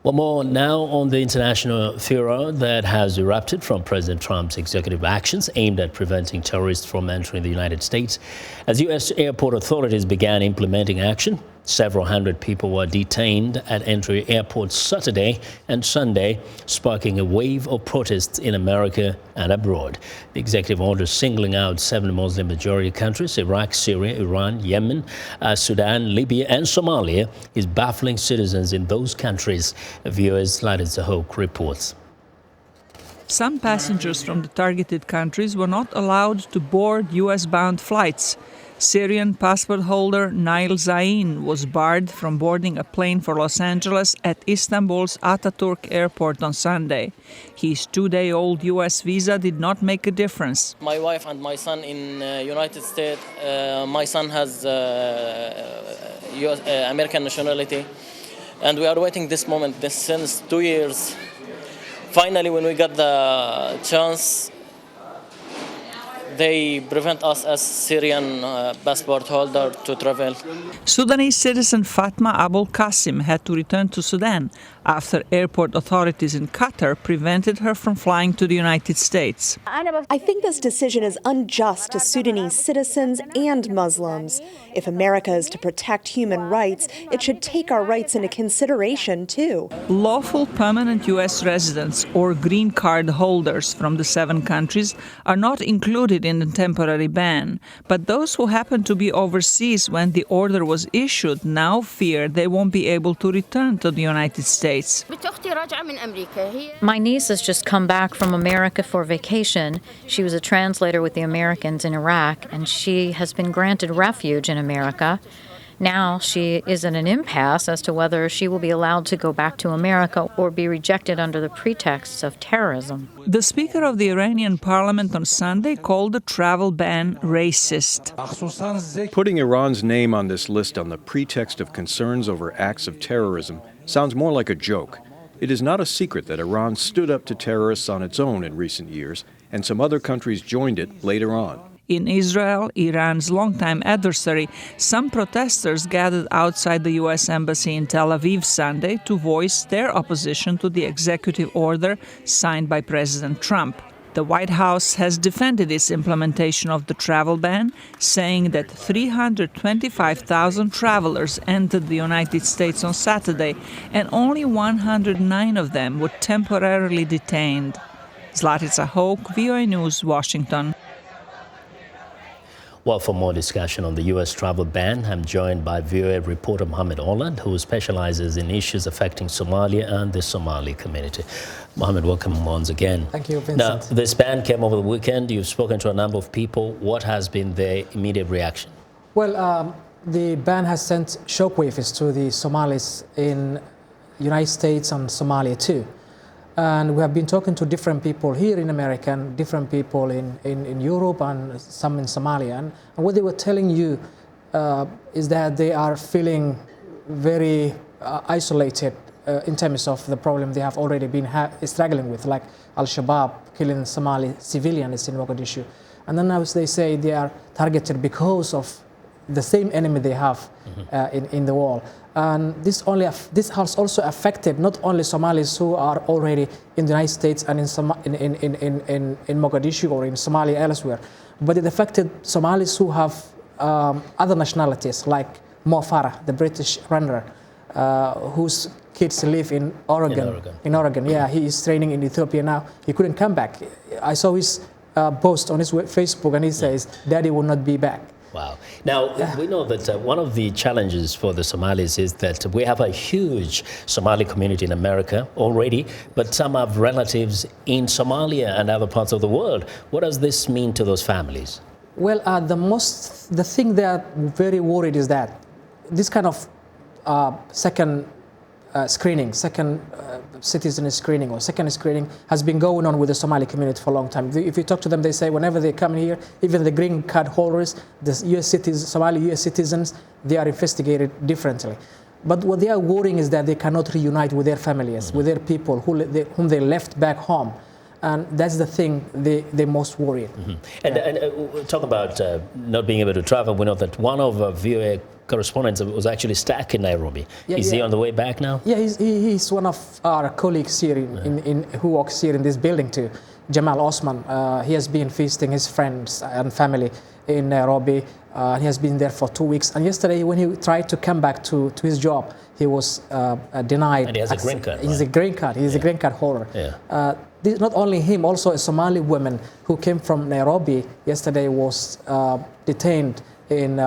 Well, more now on the international furor that has erupted from President Trump's executive actions aimed at preventing terrorists from entering the United States. As U.S. airport authorities began implementing action, several hundred people were detained at entry airports Saturday and Sunday, sparking a wave of protests in America and abroad. The executive order singling out 7 Muslim-majority countries, Iraq, Syria, Iran, Yemen, Sudan, Libya and Somalia, is baffling citizens in those countries. VOA's Zlatica Hoke reports. Some passengers from the targeted countries were not allowed to board U.S.-bound flights. Syrian passport holder Nail Zain was barred from boarding a plane for Los Angeles at Istanbul's Ataturk airport on Sunday. His 2-day-old U.S. visa did not make a difference. My wife and my son in United States. My son has American nationality, and we are waiting this moment since 2 years. Finally, when we got the chance, they prevent us as Syrian passport holder to travel. Sudanese citizen Fatma Abul Qasim had to return to Sudan after airport authorities in Qatar prevented her from flying to the United States. I think this decision is unjust to Sudanese citizens and Muslims. If America is to protect human rights, it should take our rights into consideration, too. Lawful permanent U.S. residents or green card holders from the 7 countries are not included in the temporary ban, but those who happen to be overseas when the order was issued now fear they won't be able to return to the United States. My niece has just come back from America for vacation. She was a translator with the Americans in Iraq, and she has been granted refuge in America. Now she is in an impasse as to whether she will be allowed to go back to America or be rejected under the pretexts of terrorism. The Speaker of the Iranian parliament on Sunday called the travel ban racist. Putting Iran's name on this list on the pretext of concerns over acts of terrorism sounds more like a joke. It is not a secret that Iran stood up to terrorists on its own in recent years, and some other countries joined it later on. In Israel, Iran's longtime adversary, some protesters gathered outside the U.S. Embassy in Tel Aviv Sunday to voice their opposition to the executive order signed by President Trump. The White House has defended its implementation of the travel ban, saying that 325,000 travelers entered the United States on Saturday, and only 109 of them were temporarily detained. Zlatica Hoke, VOA News, Washington. Well, for more discussion on the U.S. travel ban, I'm joined by VOA reporter Mohamed Olad, who specializes in issues affecting Somalia and the Somali community. Mohamed, welcome once again. Thank you, Vincent. Now, this ban came over the weekend. You've spoken to a number of people. What has been their immediate reaction? Well, the ban has sent shockwaves to the Somalis in the United States and Somalia too. And we have been talking to different people here in America and different people in Europe and some in Somalia. And what they were telling you is that they are feeling very isolated in terms of the problem they have already been struggling with, like Al-Shabaab killing Somali civilians in Mogadishu. And then now they say they are targeted because of the same enemy they have in the war. And this has also affected not only Somalis who are already in the United States and in Mogadishu or in Somalia elsewhere, but it affected Somalis who have other nationalities, like Mo Farah, the British runner, whose kids live in Oregon. In Oregon, yeah, he is training in Ethiopia now. He couldn't come back. I saw his post on his Facebook, and he says, "Daddy will not be back." Wow. Now, we know that one of the challenges for the Somalis is that we have a huge Somali community in America already, but some have relatives in Somalia and other parts of the world. What does this mean to those families? Well, the thing they are very worried is that this kind of second citizen screening or second screening has been going on with the Somali community for a long time. If you talk to them, they say whenever they come here, even the green card holders, the Somali US citizens, they are investigated differently. But what they are worrying is that they cannot reunite with their families, with their people whom they left back home. And that's the thing they most worried. And talk about not being able to travel. We know that one of VOA correspondents was actually stuck in Nairobi. Is he on the way back now? Yeah, he's one of our colleagues here who works here in this building too, Jamal Osman. He has been visiting his friends and family in Nairobi. He has been there for 2 weeks. And yesterday, when he tried to come back to his job, he was denied. And he has a green card. He's a green card. He's a green card holder. Yeah. Not only him, also a Somali woman who came from Nairobi yesterday was detained in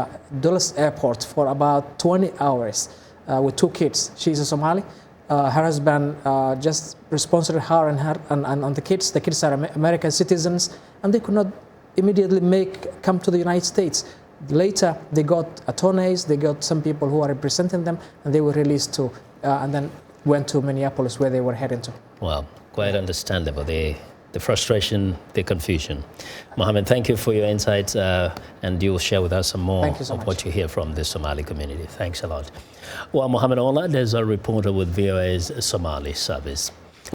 Dulles Airport for about 20 hours with 2 kids. She's a Somali. Her husband just sponsored her and the kids. The kids are American citizens, and they could not immediately come to the United States. Later, they got attorneys, they got some people who are representing them, and they were released too, and then went to Minneapolis where they were heading to. Well, quite understandable, the frustration, the confusion. Mohamed, thank you for your insights, and you will share with us some more of what you hear from the Somali community. Thanks a lot. Well, Mohamed Olad is a reporter with VOA's Somali Service.